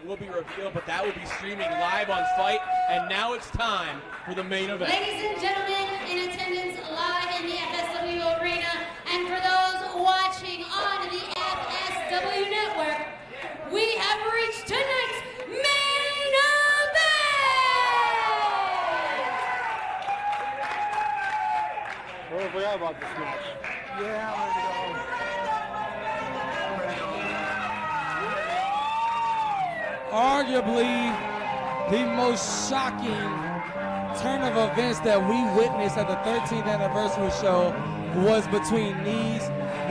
Will be revealed, but that will be streaming live on Fight. And now it's time for the main event. Ladies and gentlemen, in attendance live in the FSW arena, and for those watching on the FSW network, we have reached tonight's main event! Oh, I forgot about this match. Yeah, I'm ready to go. Arguably the most shocking turn of events that we witnessed at the 13th anniversary show was between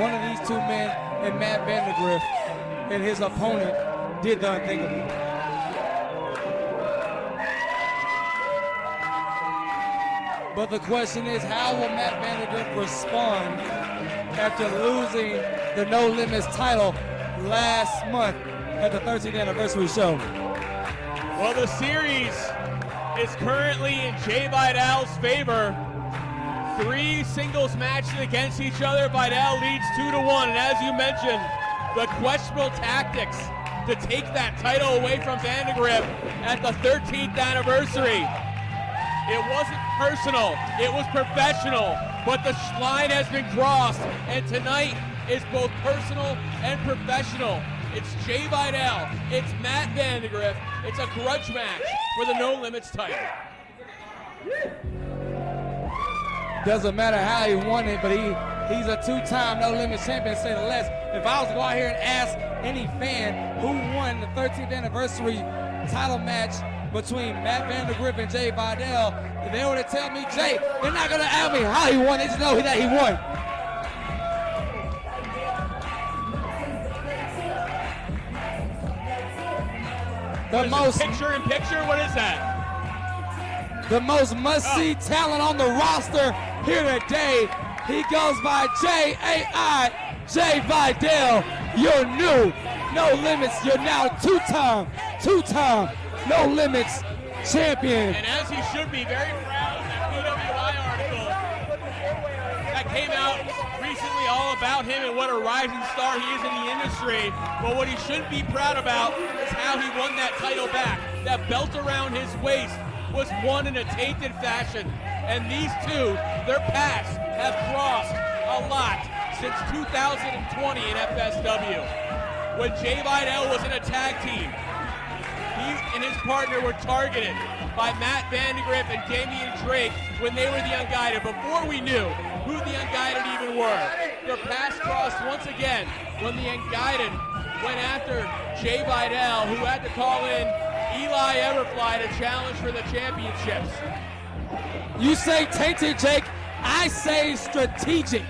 one of these two men, and Matt Vandagriff, and his opponent did the unthinkable. But the question is, how will Matt Vandagriff respond after losing the No Limits title last month at the 13th anniversary show? Well, the series is currently in Jay Vidal's favor. 3 singles matches against each other. Vidal leads 2-1. And as you mentioned, the questionable tactics to take that title away from Vandagriff at the 13th anniversary. It wasn't personal, it was professional, but the line has been crossed, and tonight is both personal and professional. It's Jay Vidal, it's Matt Vandagriff, it's a grudge match for the No Limits title. Doesn't matter how he won it, but he's a 2-time No Limits champion, say the less. If I was to go out here and ask any fan who won the 13th anniversary title match between Matt Vandagriff and Jay Vidal, if they were to tell me Jay, they're not going to ask me how he won, they just know that he won. Picture-in-picture, what is that? The most must-see talent on the roster here today. He goes by J.A.I. Jay Vidal, your new No Limits, you're now two-time No Limits champion. And as he should be, very proud of that PWI article that came out recently all about him and what a rising star he is in the industry. But what he should be proud about is how he won that title back. That belt around his waist was won in a tainted fashion. And these two, their paths have crossed a lot since 2020 in FSW. When Jay Vidal was in a tag team, he and his partner were targeted by Matt Vandagriff and Damian Drake when they were the Unguided, before we knew who the Unguided even were. Their paths crossed once again when the Unguided went after Jay Vidal, who had to call in Eli Everfly to challenge for the championships. You say tainted, Jake. I say strategic.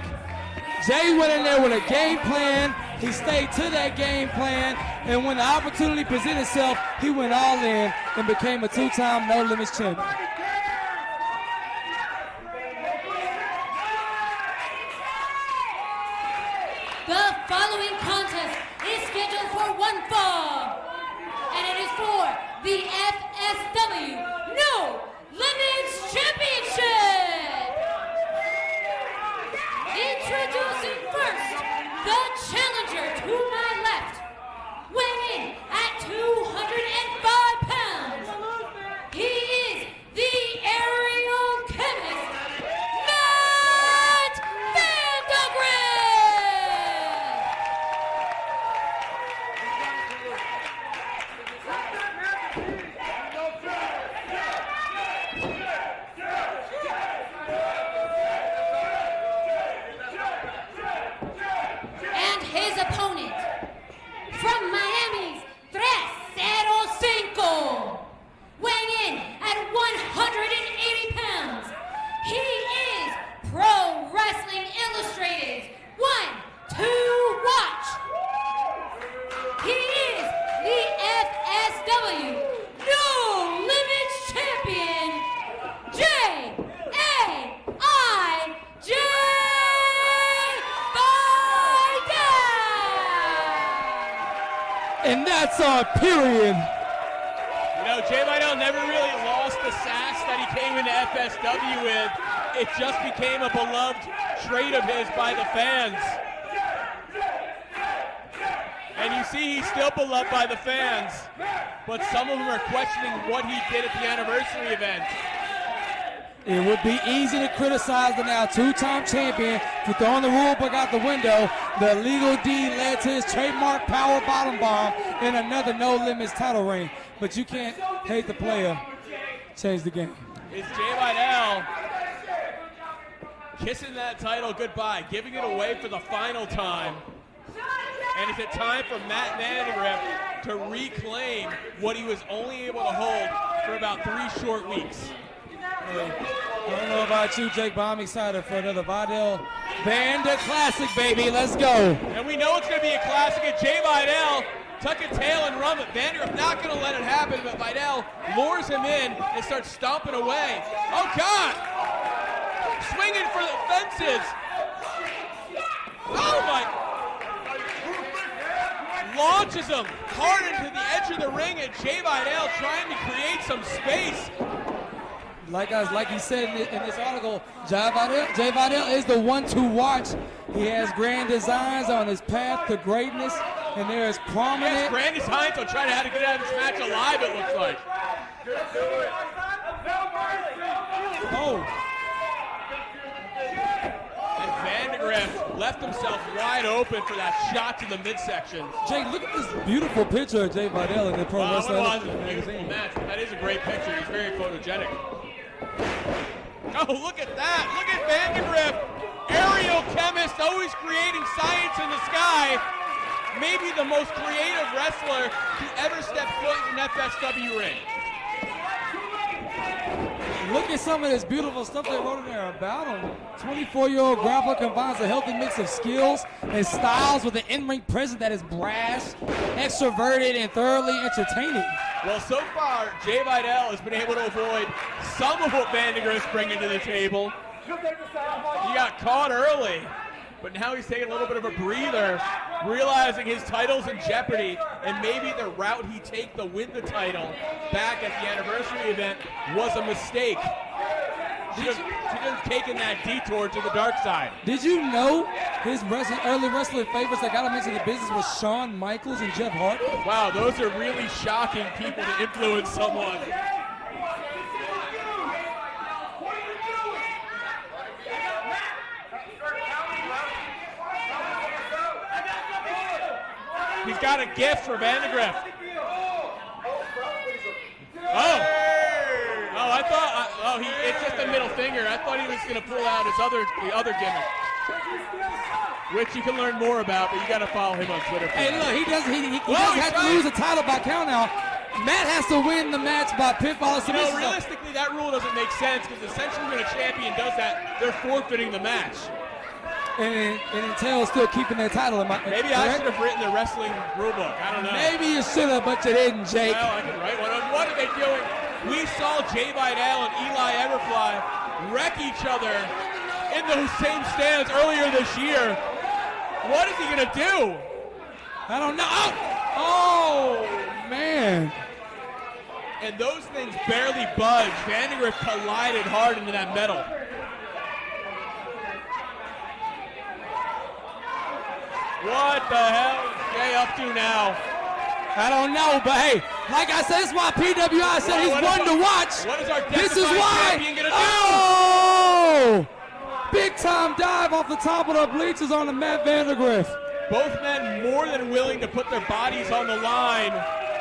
Jay went in there with a game plan. He stayed to that game plan, and when the opportunity presented itself, he went all in and became a 2-time No Limits champion. The following contest is scheduled for one fall, and it is for the FSW No Limits Championship. Introducing first, the challenger to my left, weighing in at 205 pounds. He is the aerial chemist, Matt Vandagriff. And his opponent, from Miami's 305, weighing in at 180 pounds, he is Pro Wrestling Illustrated's 1-2 watch. He is the FSW No Limits Champion, J.A.I. And that's our period. You know, Jay Vidal never really lost the sass that he came into FSW with. It just became a beloved trait of his by the fans. And you see he's still beloved by the fans, but some of them are questioning what he did at the anniversary event. It would be easy to criticize the now two-time champion for throwing the rule book out the window. The illegal deed led to his trademark power bottom bomb in another no limits title reign. But you can't hate the player. Change the game. It's Jay Vidal kissing that title goodbye, giving it away for the final time. And is it time for Matt Vandagriff to reclaim what he was only able to hold for about 3 short weeks? I don't know about you, Jake, but I'm excited for another Vidal Vander Classic, baby. Let's go. And we know it's going to be a classic. And Jay Vidal tuck a tail and run, but Vandagriff not going to let it happen. But Vidal lures him in and starts stomping away. Oh, God! Swinging for the fences. Oh, my. Launches him hard into the edge of the ring, and Jay Vidal trying to create some space. Like he said in this article, Jay Vidal is the one to watch. He has grand designs on his path to greatness, and there is prominent. He has grand designs on trying to how to get out of this match alive, it looks like. Oh. And Vandagriff left himself wide open for that shot to the midsection. Jake, look at this beautiful picture of Jay Vidal in the Pro Wrestling magazine. Match. That is a great picture. He's very photogenic. Oh, look at that. Look at Vandagriff. Aerial chemist, always creating science in the sky. Maybe the most creative wrestler to ever step foot in an FSW ring. Look at some of this beautiful stuff they wrote in there about him. 24-year-old grappler combines a healthy mix of skills and styles with an in-ring presence that is brash, extroverted, and thoroughly entertaining. Well, so far, Jay Vidal has been able to avoid some of what Vandagriff's bringing to the table. He got caught early, but now he's taking a little bit of a breather, realizing his title's in jeopardy, and maybe the route he take to win the title back at the anniversary event was a mistake. She just taken that detour to the dark side. Did you know his early wrestling favorites that got him into the business was Shawn Michaels and Jeff Hardy? Wow, those are really shocking people to influence someone. He's got a gift for Vandagriff. Oh. Oh, I thought, it's just a middle finger. I thought he was going to pull out the other gimmick, which you can learn more about, but you got to follow him on Twitter. Hey, look, he doesn't have to lose a title by count out. Matt has to win the match by pinfall submission. Realistically, that rule doesn't make sense because essentially when a champion does that, they're forfeiting the match. And it entails still keeping their title. Maybe I should have written the wrestling rule book. I don't know. Maybe you should have, but you didn't, Jake. Well, I can write one. What are they doing? We saw Jay Vidal and Eli Everfly wreck each other in those same stands earlier this year. What is he going to do? I don't know. Oh, man. And those things barely budged. Vandagriff collided hard into that metal. What the hell is Jay up to now? I don't know, but hey, like I said, this is why PWI said he's one to watch. What is our this is why. Champion gonna do? Oh! Big time dive off the top of the bleachers on the Matt Vandagriff. Both men more than willing to put their bodies on the line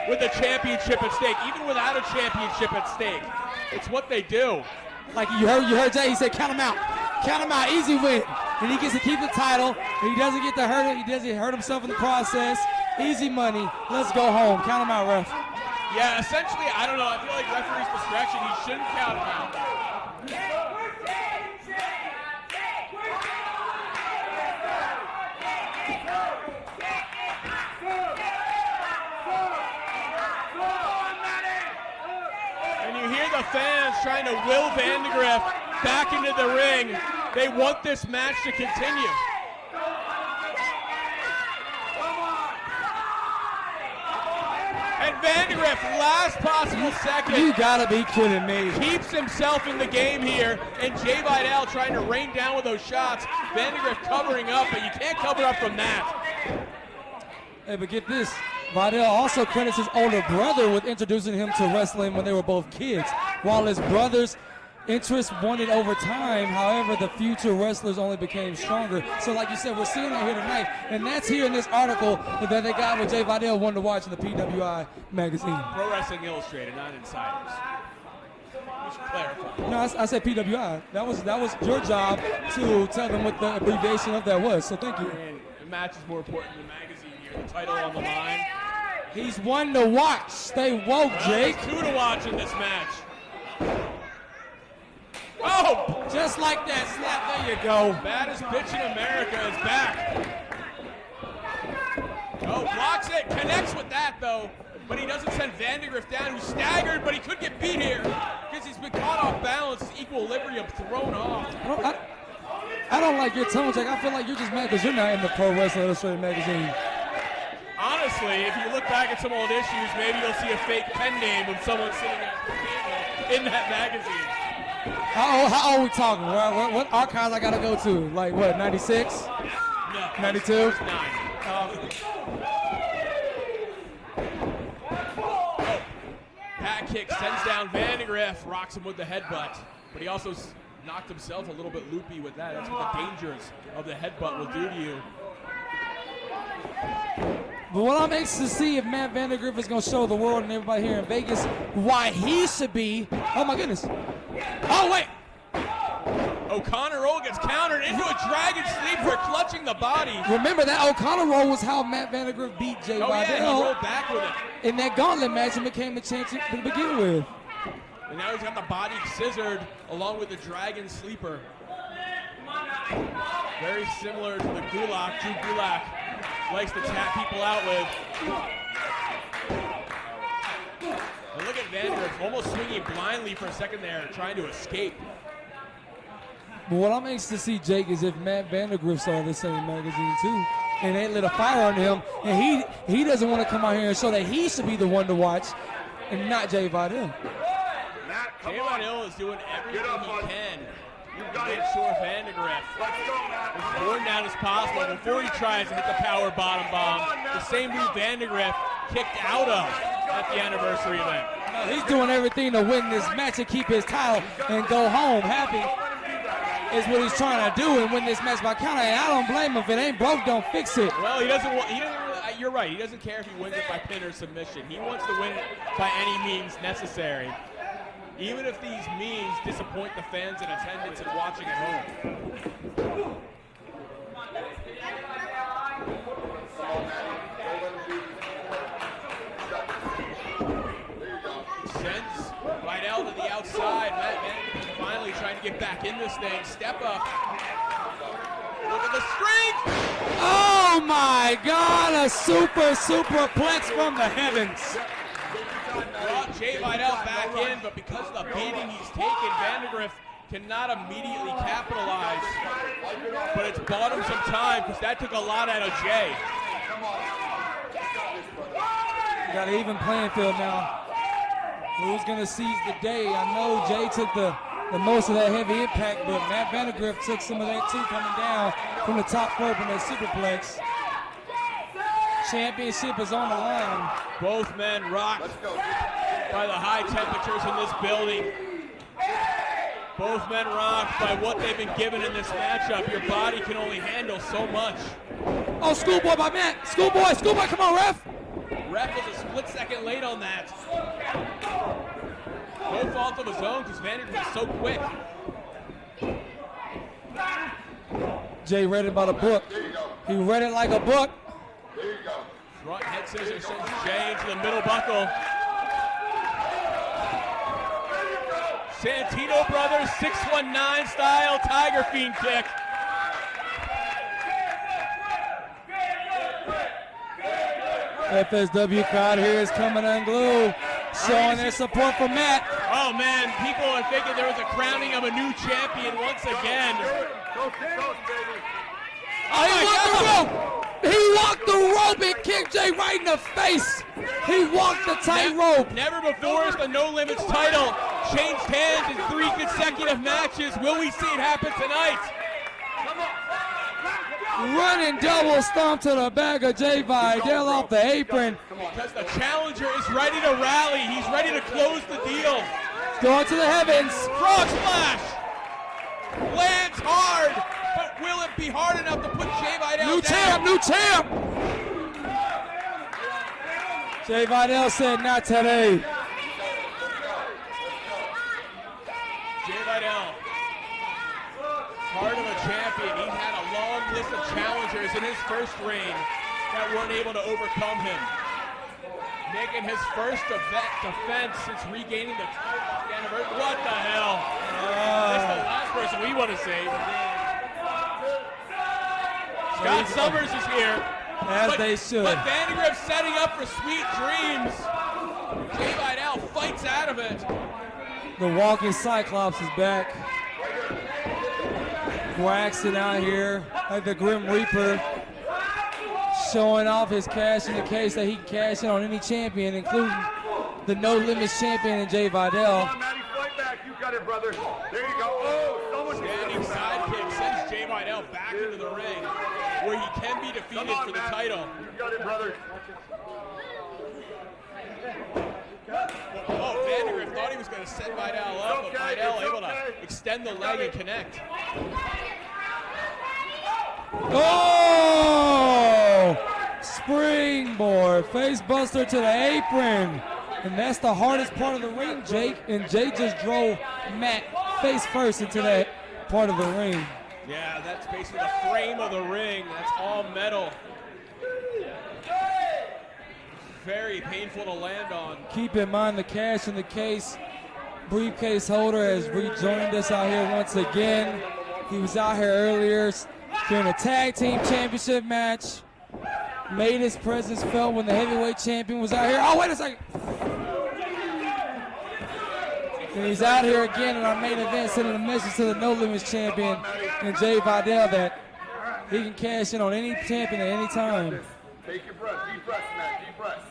with a championship at stake, even without a championship at stake. It's what they do. Like you heard Jay, he said count him out, easy win. And he gets to keep the title, and he doesn't get to hurt it, he doesn't hurt himself in the process. Easy money, let's go home. Count him out, ref. Yeah, essentially, I don't know, I feel like referee's discretion, he shouldn't count him out. And you hear the fans trying to will Vandagriff back into the ring. They want this match to continue. And Vandagriff, last possible second. You gotta be kidding me. Keeps himself in the game here, and Jay Vidal trying to rain down with those shots. Vandagriff covering up, but you can't cover up from that. Hey, but get this. Vidal also credits his older brother with introducing him to wrestling when they were both kids. While his brother's interest waned over time, however, the future wrestlers only became stronger. So like you said, we're seeing it here tonight, and that's here in this article that they got with Jay Vidal, one to watch in the PWI magazine. Pro Wrestling Illustrated, not Insiders. We should clarify. No, I said PWI. That was your job to tell them what the abbreviation of that was, so thank you. And the match is more important than the magazine here. The title on the line. He's one to watch. Stay woke, Jake. There's 2 to watch in this match. Oh! Just like that slap, there you go. Baddest bitch in America is back. Oh, blocks it, connects with that though. But he doesn't send Vandagriff down, who's staggered, but he could get beat here because he's been caught off balance, his equilibrium thrown off. I don't like your tone, Jake. I feel like you're just mad because you're not in the Pro Wrestling Illustrated magazine. Honestly, if you look back at some old issues, maybe you'll see a fake pen name of someone sitting at the table in that magazine. How old are we talking? What archives I gotta go to? Like what, 96? No. 92? 9. Pat kick sends down Vandagriff, rocks him with the headbutt, but he also knocked himself a little bit loopy with that. That's what the dangers of the headbutt will do to you. But what I'm anxious to see if Matt Vandagriff is going to show the world and everybody here in Vegas why he should be. Oh my goodness. Oh wait. O'Connor roll gets countered into a dragon sleeper, clutching the body. Remember that O'Connor roll was how Matt Vandagriff beat Jay Vidal. Yeah, he rolled back with it. In that gauntlet match and became the champion to begin with. And now he's got the body scissored along with the dragon sleeper. Very similar to the Gulak. Drew Gulak likes to tap people out with. And look at Vandagriff almost swinging blindly for a second there, trying to escape. But what I'm anxious to see, Jake, is if Matt Vandagriff saw the same magazine too, and they lit a fire on him, and he doesn't want to come out here and show that he should be the one to watch, and not Jay Vidal. Jay Vidal is doing everything he can to make sure Vandagriff is going down as possible before he tries to hit the power bottom bomb. The same move Vandagriff kicked out of at the anniversary event. He's doing everything to win this match and keep his title and go home happy. Is what he's trying to do and win this match by counter. And I don't blame him. If it ain't broke, don't fix it. Well, he doesn't really, you're right. He doesn't care if he wins it by pin or submission. He wants to win it by any means necessary. Even if these means disappoint the fans in attendance and watching at home. Sends Vidal to the outside. Matt Vandagriff finally trying to get back in this thing. Step up. Look at the strength. Oh my God, a superplex from the heavens. Brought Jay Vidal back in, but because of the beating he's taken, Vandagriff cannot immediately capitalize. But it's bought him some time because that took a lot out of Jay. Got an even playing field now. Who's going to seize the day? I know Jay took the most of that heavy impact, but Matt Vandagriff took some of that too, coming down from the top rope in that superplex. Championship is on the line. Both men rocked by the high temperatures in this building. Both men rocked by what they've been given in this matchup. Your body can only handle so much. Oh, schoolboy by Matt. Schoolboy, come on, ref. Ref was a split second late on that. No fault of his own because Vandagriff is so quick. Jay read it by the book. He read it like a book. There you go. Front head scissors sends Jay into the middle buckle. Santino Brothers 619 style Tiger Fiend kick. FSW crowd here is coming unglued, showing their support for Matt. Oh man, people are thinking there was a crowning of a new champion once again. Oh, he walked the rope! He walked the rope and kicked Jay right in the face. He walked the tightrope. Never before has the No Limits title changed hands in 3 consecutive matches. Will we see it happen tonight? Running double stomp to the back of Jay Vidal off the apron. Because the challenger is ready to rally. He's ready to close the deal. Going to the heavens. Frog splash. Lands hard, but will it be hard enough to put Jay Vidal New down? champ, new champ. Jay Vidal said, not today. Jay Vidal, part of a champion. He's had a long list of challengers in his first reign that weren't able to overcome him. Making his first defense since regaining the anniversary. What the hell? This is the last person we want to see. Scott Summers is here. As they should. But Vandagriff setting up for sweet dreams. Jay Vidal fights out of it. The walking Cyclops is back. Waxing out here like the Grim Reaper, showing off his cash in the case that he can cash in on any champion, including the No Limits champion in Jay Vidal. Come on, Matty, fight back. You got it, brother. There you go. Oh, someone Standing sidekick sends Jay Vidal back into the ring, where he can be defeated for the title. You got it, brother. Oh, Vandagriff thought he was going to set Vidal up, but Vidal able to extend the leg and connect. Oh! Springboard, face buster to the apron. And that's the hardest part of the ring, Jake. And Jay just drove Matt face first into that part of the ring. Yeah, that's basically the frame of the ring. That's all metal. Very painful to land on. Keep in mind the cash in the case briefcase holder has rejoined us out here once again. He was out here earlier during a tag team championship match. Made his presence felt when the heavyweight champion was out here. Oh, wait a second. And he's out here again in our main event, sending a message to the No Limits champion and Jay Vidal that he can cash in on any champion at any time. Take your breath. Deep breath, Matt. Deep breath.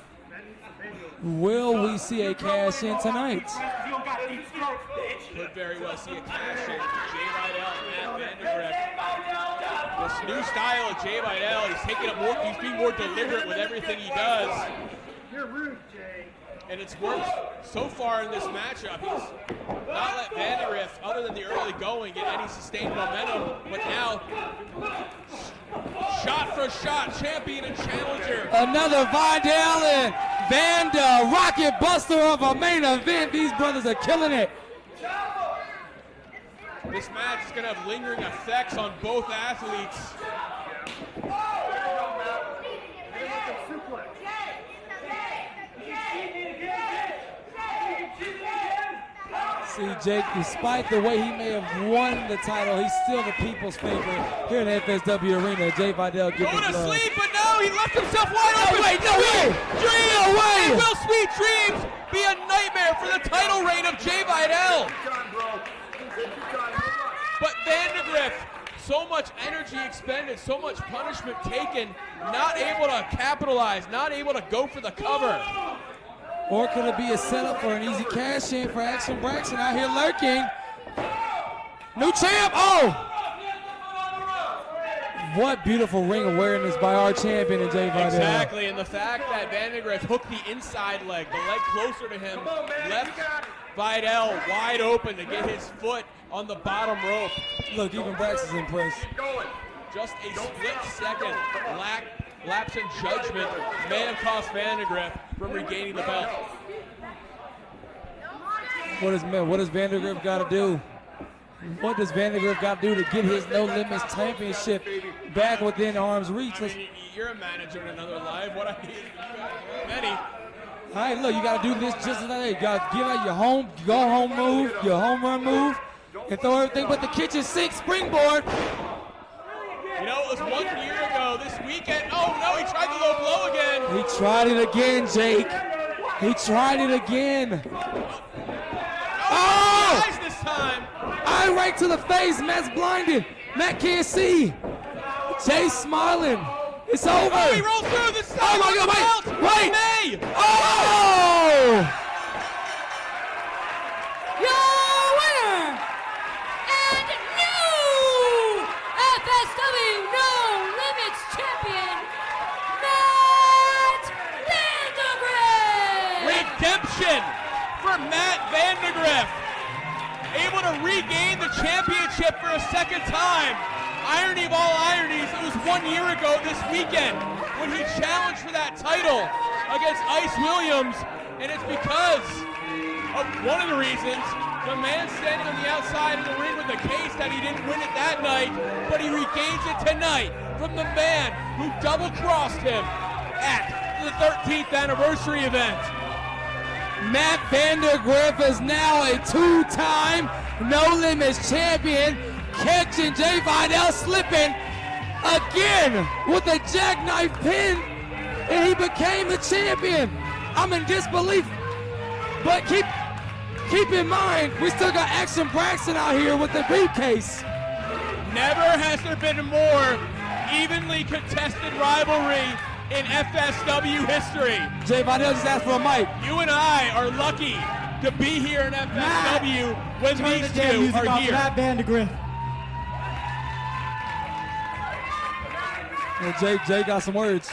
Will we see a cash in tonight? Could very well see a cash in. Jay Vidal and Matt Vandagriff. This new style of Jay Vidal, he's taking it more, he's being more deliberate with everything he does. You're rude, Jay. And it's worked so far in this matchup. He's not let Vandagriff, other than the early going, get any sustained momentum. But now, shot for shot, champion and challenger. Another Vidal and Vanda, rocket buster of a main event. These brothers are killing it. This match is going to have lingering effects on both athletes. See, Jake, despite the way he may have won the title, he's still the people's favorite here in the FSW arena. Jay Vidal giving Going to love. sleep, but no, he left himself wide open. No way, no way! Dreams! No way! Will sweet dreams be a nightmare for the title reign of Jay Vidal? But Vandagriff, so much energy expended, so much punishment taken, not able to capitalize, not able to go for the cover. Or could it be a setup for an easy cash in for Action Braxton out here lurking? New champ! Oh! What beautiful ring awareness by our champion in Jay Vidal. Exactly, and the fact that Vandagriff hooked the inside leg, the leg closer to him, left Vidal wide open to get his foot on the bottom rope. Look, even Braxton's impressed. Just a split second lapse in judgment may have cost Vandagriff from regaining the belt. What does Vandagriff got to do? What does Vandagriff got to do to get his No Limits championship back within arm's reach? I mean, you're a manager in another life. What I mean, many. All right, look, you got to do this just like that. You got to give out your go home move, your home run move, and throw everything but the kitchen sink springboard. You know, it was 1 year ago this weekend. Oh, no, he tried the low blow again. He tried it again, Jake. He tried it again. Oh! Eyes this time. Eye right to the face. Matt's blinded. Matt can't see. Jay's smiling. It's over. Oh, he rolls through this time. Oh, my God, wait. May. Oh! Your winner and new FSW No for Matt Vandagriff. Able to regain the championship for a second time. Irony of all ironies, it was 1 year ago this weekend when he challenged for that title against Ice Williams, and it's because of one of the reasons, the man standing on the outside of the ring with the case that he didn't win it that night, but he regains it tonight from the man who double-crossed him at the 13th anniversary event. Matt Vandagriff is now a two-time No Limits champion, catching Jay Vidal slipping again with a jackknife pin, and he became the champion. I'm in disbelief, but keep in mind, we still got Action Braxton out here with the briefcase. Never has there been a more evenly contested rivalry in FSW history. Jay Vidal just asked for a mic. You and I are lucky to be here in FSW when these two are here. Matt Vandagriff. Jay got some words.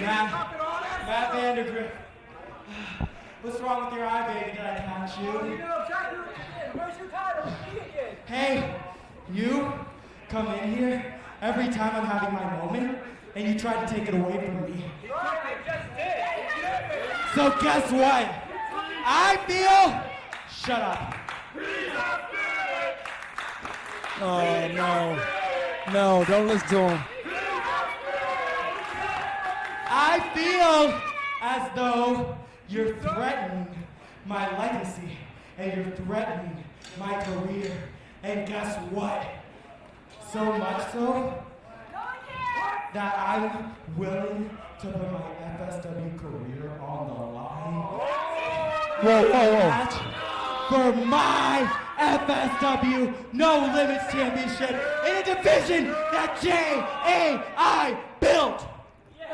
Matt Vandagriff. What's wrong with your eye, baby? Did I catch you? Where's your title? Hey, you come in here every time I'm having my moment, and you try to take it away from me. So guess what? I feel... Shut up. Oh, no. No, don't listen to him. I feel as though you're threatening my legacy, and you're threatening my career. And guess what? So much so that I'm willing to put my FSW career on the line. Whoa. For my FSW No Limits Championship in a division that J.A.I. built.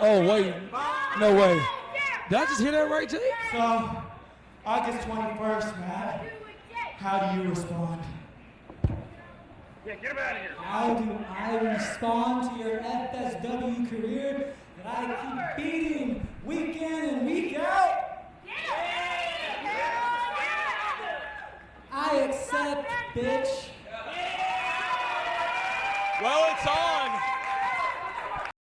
Oh, wait. No way. Did I just hear that right, Jay? So, August 21st, Matt, how do you respond? Yeah, get him out of here. How do I respond to your FSW career that I keep beating week in and week out? I accept, bitch. Well, it's on.